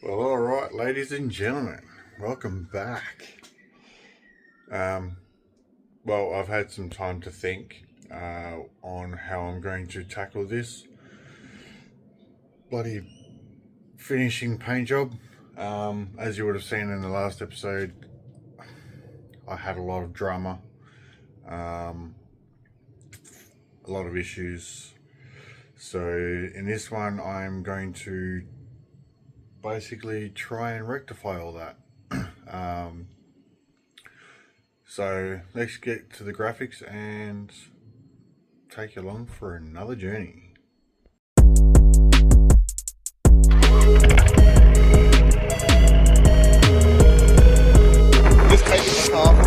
Well, all right, ladies and gentlemen, welcome back. Well, I've had some time to think on how I'm going to tackle this bloody finishing paint job. As you would have seen in the last episode, I had a lot of drama, a lot of issues. So in this one, I'm going to basically try and rectify all that. So let's get to the graphics and take you along for another journey. Just take it off.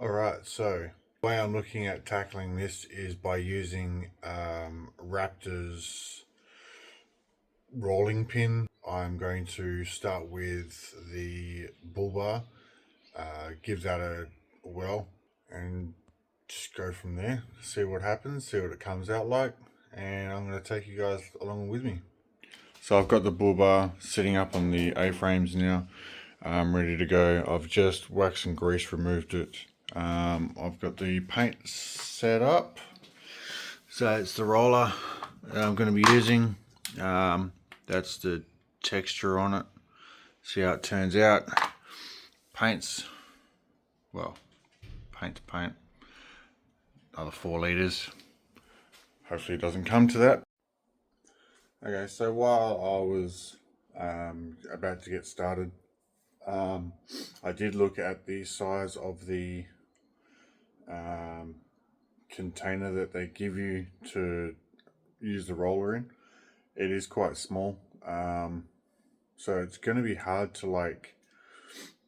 Alright, so the way I'm looking at tackling this is by using Raptor's rolling pin. I'm going to start with the bullbar, give that a whirl and just go from there, see what happens, see what it comes out like, and I'm going to take you guys along with me. So I've got the bullbar sitting up on the A-frames now. I'm ready to go. I've just wax and grease removed it. I've got the paint set up, so it's the roller that I'm going to be using. That's the texture on it. See how it turns out. Paint's, well, paint to paint, another 4 litres. Hopefully it doesn't come to that. Okay, so while I was about to get started, I did look at the size of the container that they give you to use the roller in. It is quite small, so it's going to be hard to like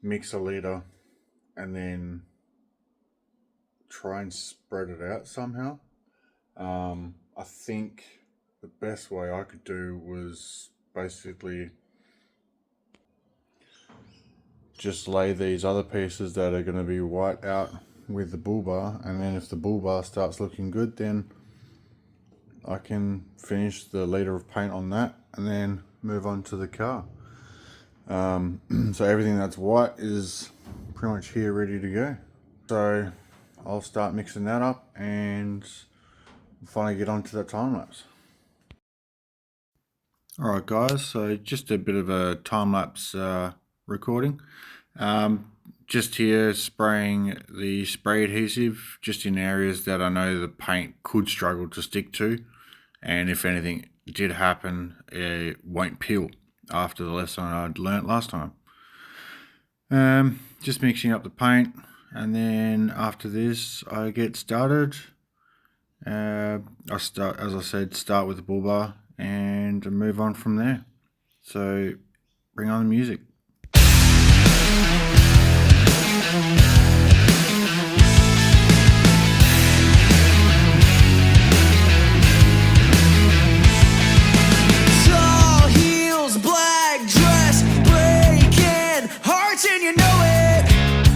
mix a litre and then try and spread it out somehow. I think the best way I could do was basically just lay these other pieces that are going to be white out with the bullbar, and then if the bullbar starts looking good, then I can finish the litre of paint on that and then move on to the car. So everything that's white is pretty much here ready to go. So I'll start mixing that up and finally get onto that time lapse. Alright guys, so just a bit of a time lapse recording. Just here spraying the spray adhesive just in areas that I know the paint could struggle to stick to, and if anything did happen, it won't peel after the lesson I'd learnt last time. Just mixing up the paint, and then after this I get started. I start, as I said, start with the bullbar and move on from there. So bring on the music. Tall heels, black dress, breaking hearts and you know it.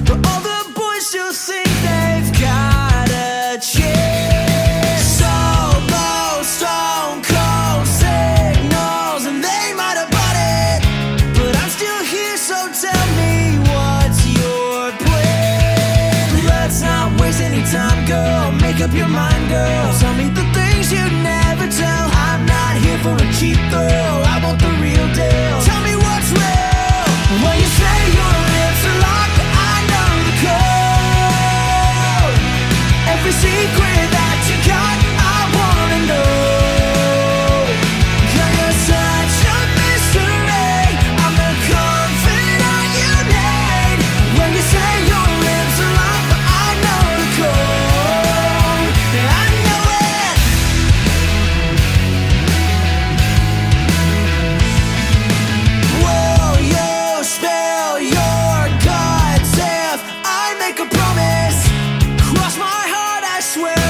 But all the boys still think they've got a chance. Solo, stone cold signals, and they might have bought it, but I'm still here, so tell me what's your plan. Let's not waste any time, girl. Make up your mind, girl. Tell me the things you never tell. I'm not here for a cheap thrill. I want the real deal. Tell me what's real. When you say your lips are locked, I know the code. Every secret that you got, I wanna know. Girl, you're such a mystery. I'm the confidant you need. When you say your lips are locked, I know the code. I know it. Will you spill your guts if I make a promise? Cross my heart, I swear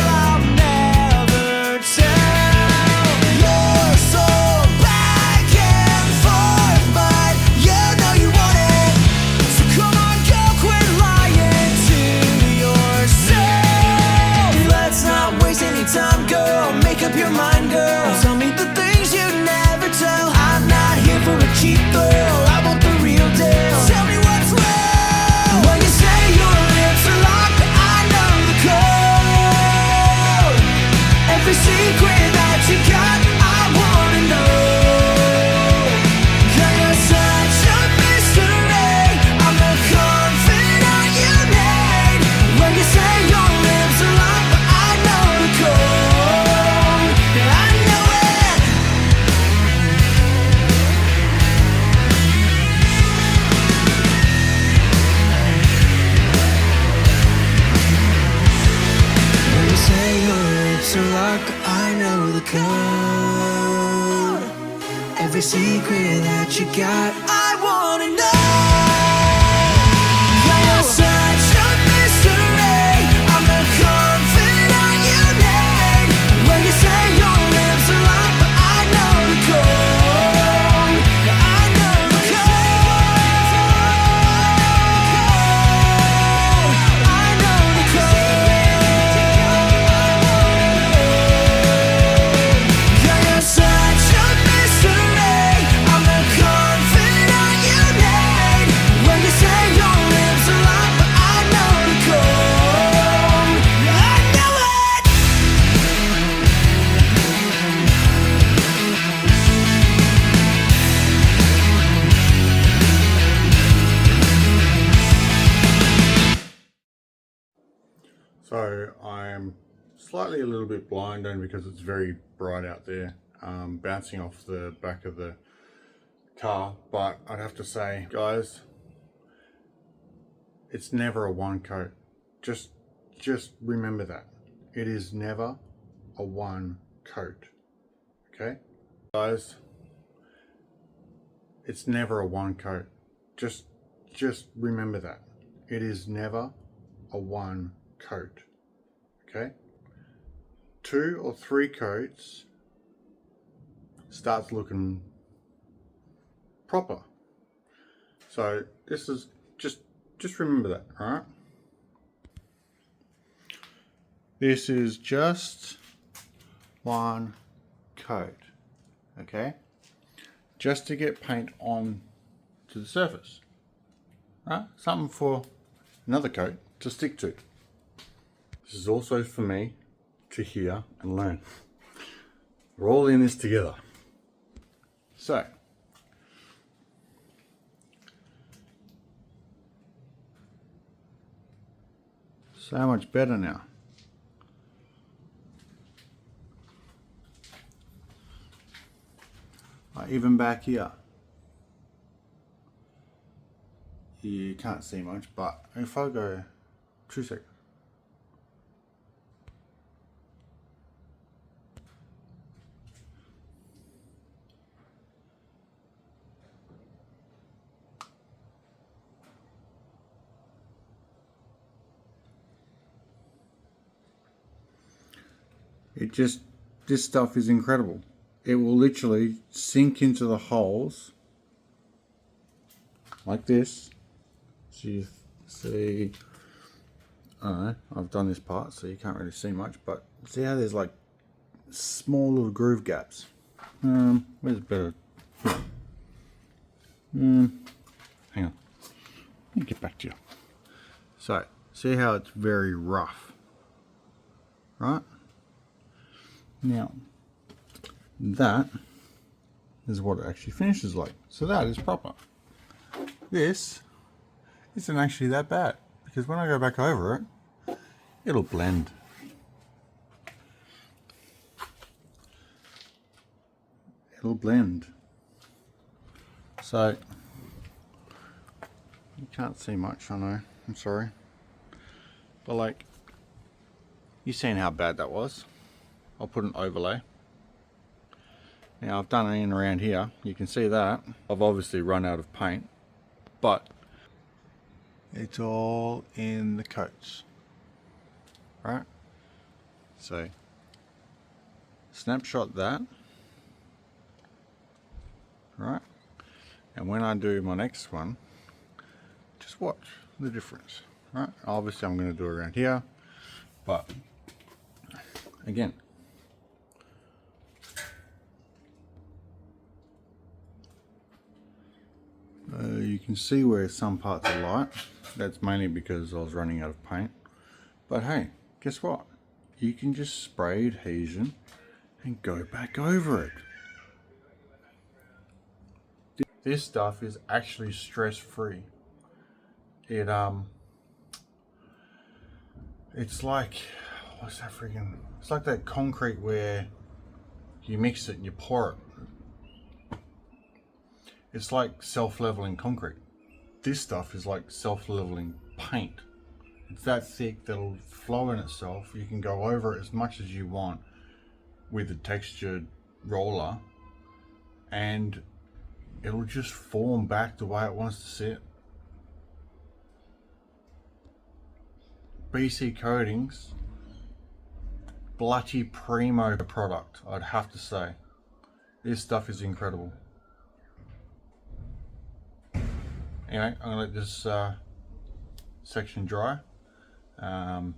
mind, girl. Tell me the things you never tell. I'm not here for a cheap thrill, I want the real deal. Tell me what's real. When you say your lips are locked, I know the code. Every secret that you got, I wanna know. Girl, you're such a mystery, I'm the confidant you need. When you say your lips are locked, but I know the code. Yeah, I know it. When you say your lips are locked, I know the code. Every secret that you got, I wanna know. Yeah, you're such a mystery, I'm the confidant you need. When you say your lips are locked, but I know the code. Yeah, I know the code. I know the code. Yeah, you're such a mystery, I'm the confidant you need. When you say your lips are locked, but I know the code. Yeah, I know it. So I'm slightly a little bit blind only because it's very bright out there, bouncing off the back of the car. But I'd have to say, guys, it's never a one coat. Just remember that. It is never a one coat. Okay? Guys, it's never a one coat. Just remember that. It is never a one coat. Okay? 2 or 3 coats starts looking proper. So this is just remember that, all right? This is just one coat, okay? Just to get paint on to the surface, right? Something for another coat to stick to. This is also for me to hear and learn. We're all in this together. So, so much better now. Even back here, you can't see much, but if I go 2 seconds. This stuff is incredible. It will literally sink into the holes like this. So you see, I don't know, I've done this part so you can't really see much, but see how there's like small little groove gaps. Where's better? Hang on, let me get back to you. So, see how it's very rough, right? Now, that is what it actually finishes like. So that is proper. This isn't actually that bad, because when I go back over it, it'll blend. It'll blend. So, you can't see much, I know, I'm sorry. But like, you've seen how bad that was. I'll put an overlay. Now I've done it in around here, you can see that. I've obviously run out of paint, but it's all in the coats, right? So, snapshot that, right? And when I do my next one, just watch the difference, right? Obviously I'm going to do it around here, but again, can see where some parts are light. That's mainly because I was running out of paint. But hey, guess what? You can just spray adhesion and go back over it. This stuff is actually stress-free. It's like, what's that freaking? It's like that concrete where you mix it and you pour it. It's like self-leveling concrete. This stuff is like self-leveling paint. It's that thick that it'll flow in itself. You can go over it as much as you want with a textured roller, and it'll just form back the way it wants to sit. BC Coatings, bloody primo product, I'd have to say. This stuff is incredible. Anyway, I'm gonna let this section dry. I'm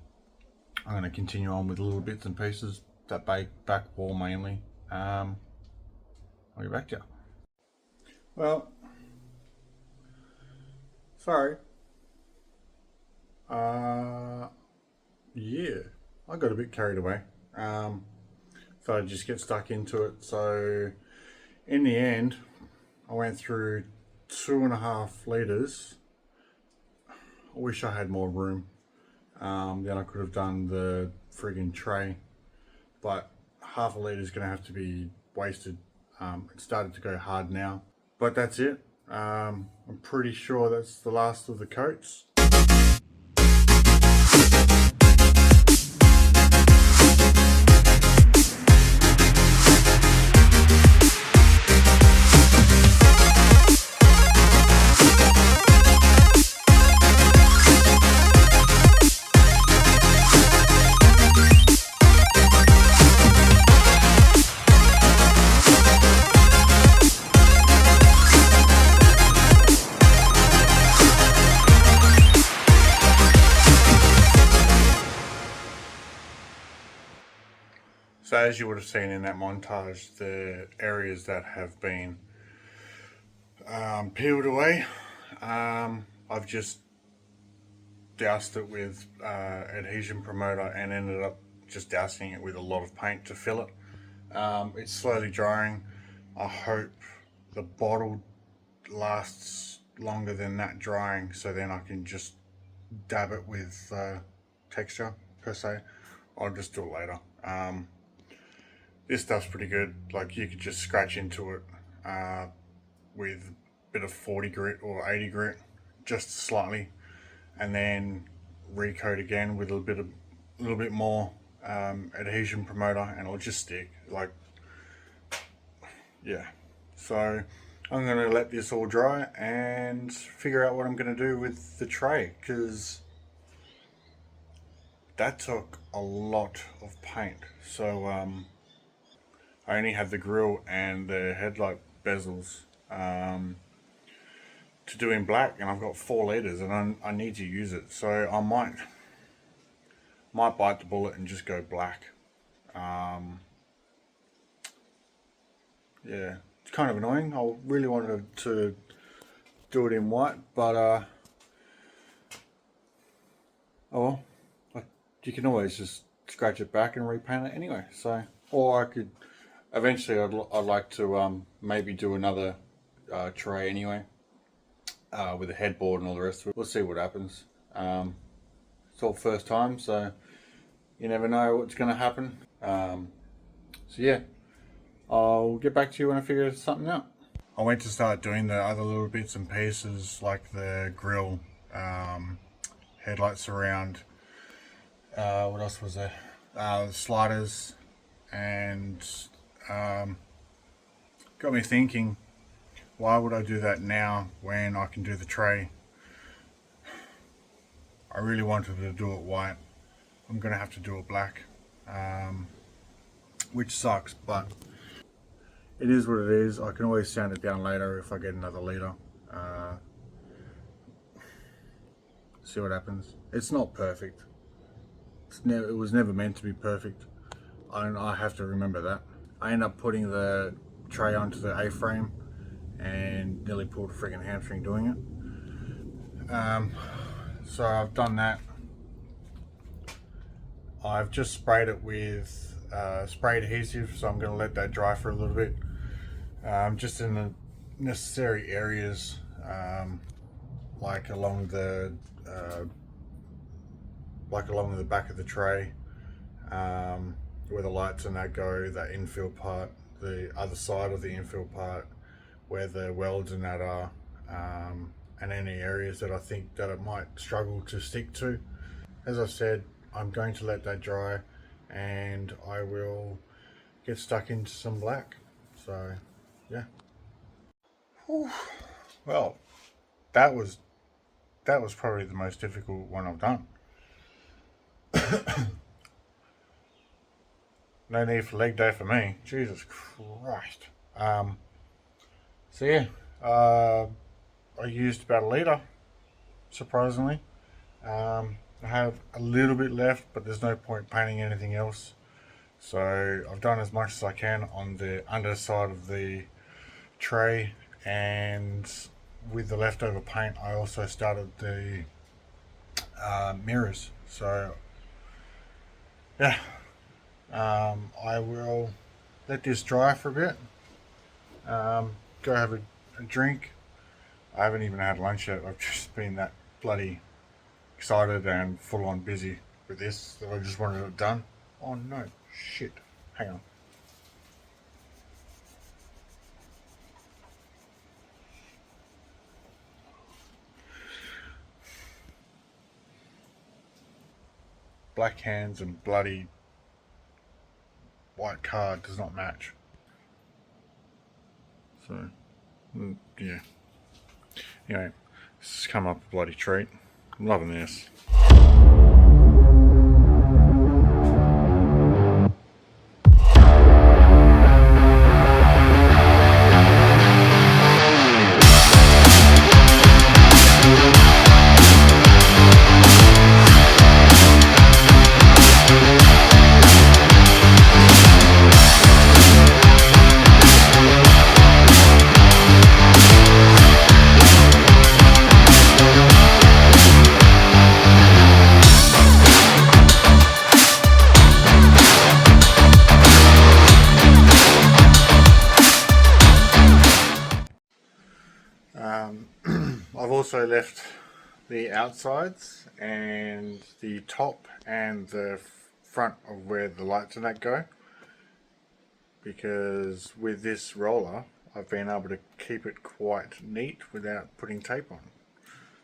gonna continue on with little bits and pieces, that back wall mainly. I'll get back to you. Well, sorry. Yeah, I got a bit carried away. So I just get stuck into it. So in the end, I went through 2.5 litres. I wish I had more room. Then I could have done the friggin' tray, but half a litre is going to have to be wasted. It started to go hard now, but that's it. I'm pretty sure that's the last of the coats. So as you would have seen in that montage, the areas that have been peeled away, I've just doused it with adhesion promoter and ended up just dousing it with a lot of paint to fill it. It's slowly drying. I hope the bottle lasts longer than that drying, so then I can just dab it with texture per se. I'll just do it later. This stuff's pretty good. Like, you could just scratch into it with a bit of 40 grit or 80 grit, just slightly, and then recoat again with a little bit more adhesion promoter, and it'll just stick. Like, yeah. So I'm gonna let this all dry and figure out what I'm gonna do with the tray, because that took a lot of paint. So I only have the grill and the headlight bezels to do in black, and I've got 4 litres, and I need to use it. So I might bite the bullet and just go black. Yeah, it's kind of annoying. I really wanted to do it in white, but oh well, you can always just scratch it back and repaint it anyway. So, or I could eventually, I'd like to maybe do another tray anyway, with a headboard and all the rest of it. We'll see what happens. It's all first time, so you never know what's going to happen. So yeah, I'll get back to you when I figure something out. I went to start doing the other little bits and pieces, like the grill, headlight surround, what else was there? Sliders, and got me thinking, why would I do that now when I can do the tray? I really wanted to do it white. I'm gonna have to do it black, which sucks, but it is what it is. I can always sand it down later if I get another litre. See what happens. It's not perfect. It was never meant to be perfect. I have to remember that. I end up putting the tray onto the A-frame and nearly pulled a freaking hamstring doing it. So I've done that. I've just sprayed it with spray adhesive, so I'm going to let that dry for a little bit. Just in the necessary areas, like along the back of the tray, where the lights and that go, that infill part, the other side of the infill part, where the welds and that are, and any areas that I think that it might struggle to stick to. As I said, I'm going to let that dry, and I will get stuck into some black. So yeah. Whew. Well, that was probably the most difficult one I've done. No need for leg day for me. Jesus Christ. So yeah, I used about a litre, surprisingly. I have a little bit left, but there's no point painting anything else. So I've done as much as I can on the underside of the tray, and with the leftover paint I also started the mirrors. So yeah, I will let this dry for a bit, go have a drink. I haven't even had lunch yet. I've just been that bloody excited and full on busy with this that I just wanted it done. Oh no, shit, hang on. Black hands and bloody white card does not match. So, yeah. Anyway, this has come up a bloody treat. I'm loving this. I've also left the outsides and the top and the front of where the lights and that go, because with this roller I've been able to keep it quite neat without putting tape on.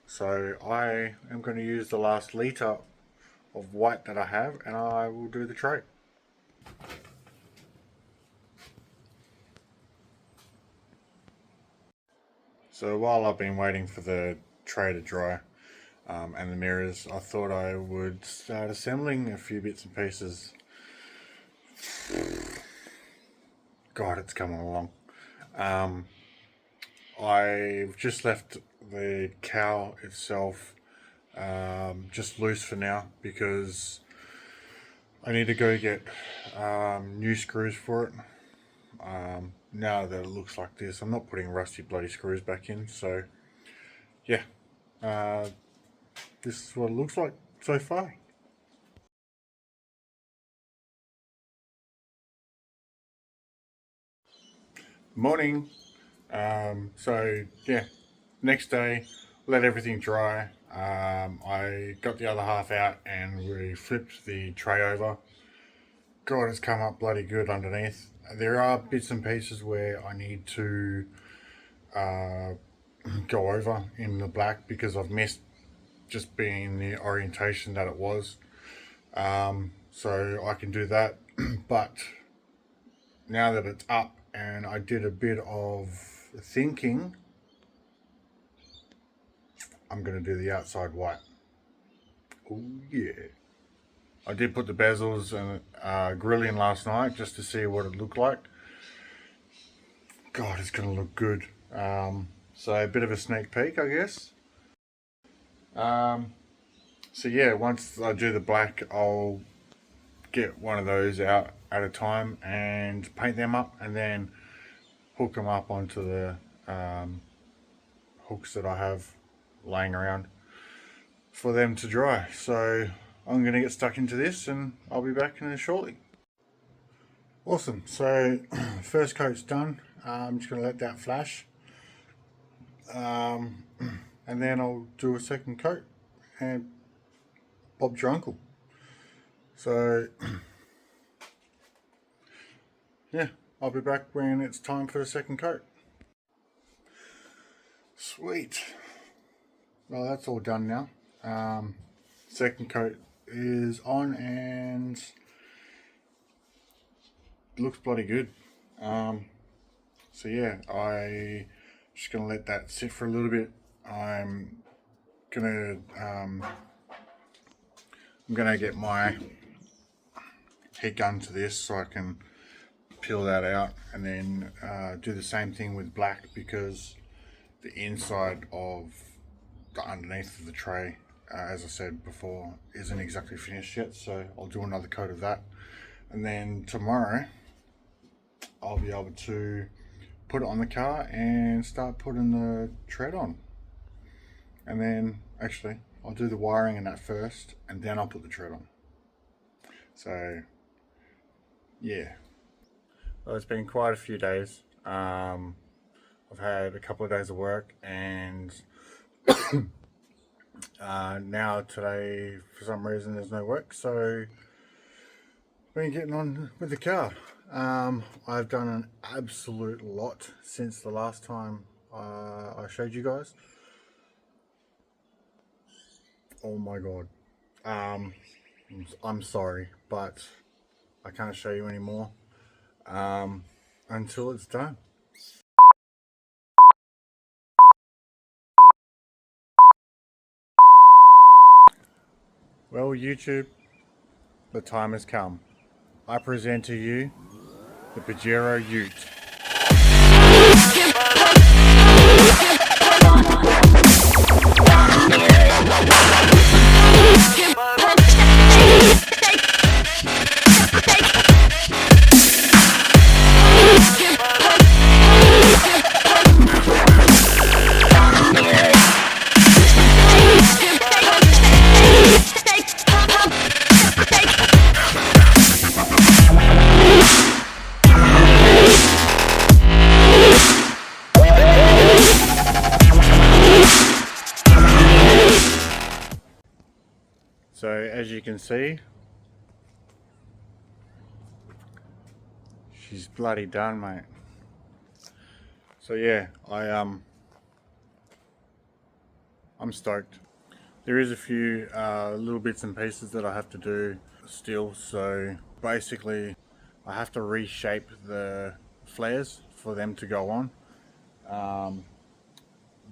So I am going to use the last litre of white that I have, and I will do the tray. So while I've been waiting for the tray to dry and the mirrors, I thought I would start assembling a few bits and pieces. God, it's coming along. I've just left the cowl itself just loose for now, because I need to go get new screws for it. Now that it looks like this, I'm not putting rusty bloody screws back in. So yeah, this is what it looks like so far. Morning. So yeah, next day, let everything dry. I got the other half out and we flipped the tray over. God, it's come up bloody good underneath. There are bits and pieces where I need to go over in the black, because I've missed just being the orientation that it was. So I can do that. But now that it's up and I did a bit of thinking, I'm going to do the outside white. Oh yeah. I did put the bezels and grill in last night just to see what it looked like. God, it's going to look good. So a bit of a sneak peek, I guess. So yeah, once I do the black, I'll get one of those out at a time and paint them up, and then hook them up onto the hooks that I have laying around. for them to dry. So I'm going to get stuck into this and I'll be back in shortly. Awesome, so first coat's done. I'm just going to let that flash, and then I'll do a second coat and Bob's your uncle. So yeah, I'll be back when it's time for the second coat. Sweet. Well, that's all done now. Second coat is on and looks bloody good. So yeah, I just gonna let that sit for a little bit. I'm gonna get my heat gun to this so I can peel that out, and then do the same thing with black, because the inside of the underneath of the tray, as I said before, isn't exactly finished yet. So I'll do another coat of that, and then tomorrow I'll be able to put it on the car and start putting the tread on. And then actually I'll do the wiring in that first, and then I'll put the tread on. So yeah, well, it's been quite a few days. I've had a couple of days of work, and now today for some reason there's no work, so been getting on with the car. I've done an absolute lot since the last time I showed you guys. Oh my god. I'm sorry, but I can't show you anymore until it's done. Well, YouTube, the time has come. I present to you the Pajero Ute. So as you can see, she's bloody done, mate. So yeah, I'm stoked. There is a few little bits and pieces that I have to do still. So basically I have to reshape the flares for them to go on.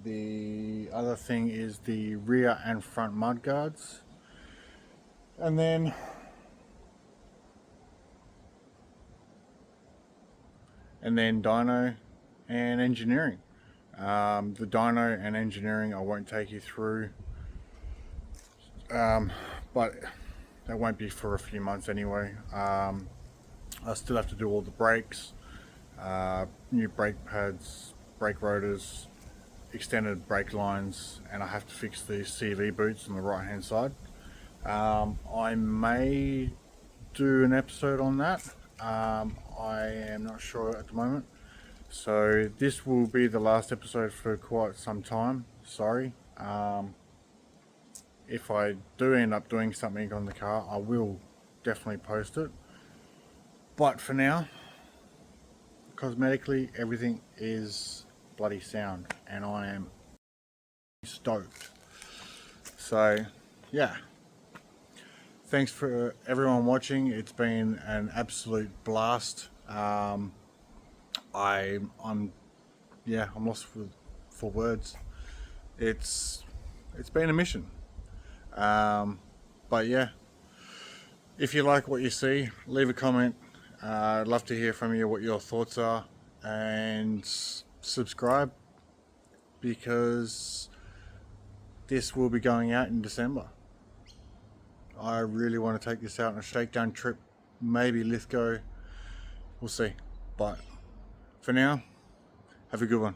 The other thing is the rear and front mud guards. And then dyno and engineering. The dyno and engineering I won't take you through, but that won't be for a few months anyway. I still have to do all the brakes, new brake pads, brake rotors, extended brake lines, and I have to fix the CV boots on the right hand side. I may do an episode on that. I am not sure at the moment. So this will be the last episode for quite some time. Sorry. If I do end up doing something on the car, I will definitely post it. But for now, cosmetically, everything is bloody sound, and I am stoked. So yeah, thanks for everyone watching. It's been an absolute blast. I'm lost for words. It's been a mission. But yeah, if you like what you see, leave a comment. I'd love to hear from you what your thoughts are, and subscribe, because this will be going out in December. I really want to take this out on a shakedown trip, maybe Lithgow, we'll see. But for now, have a good one.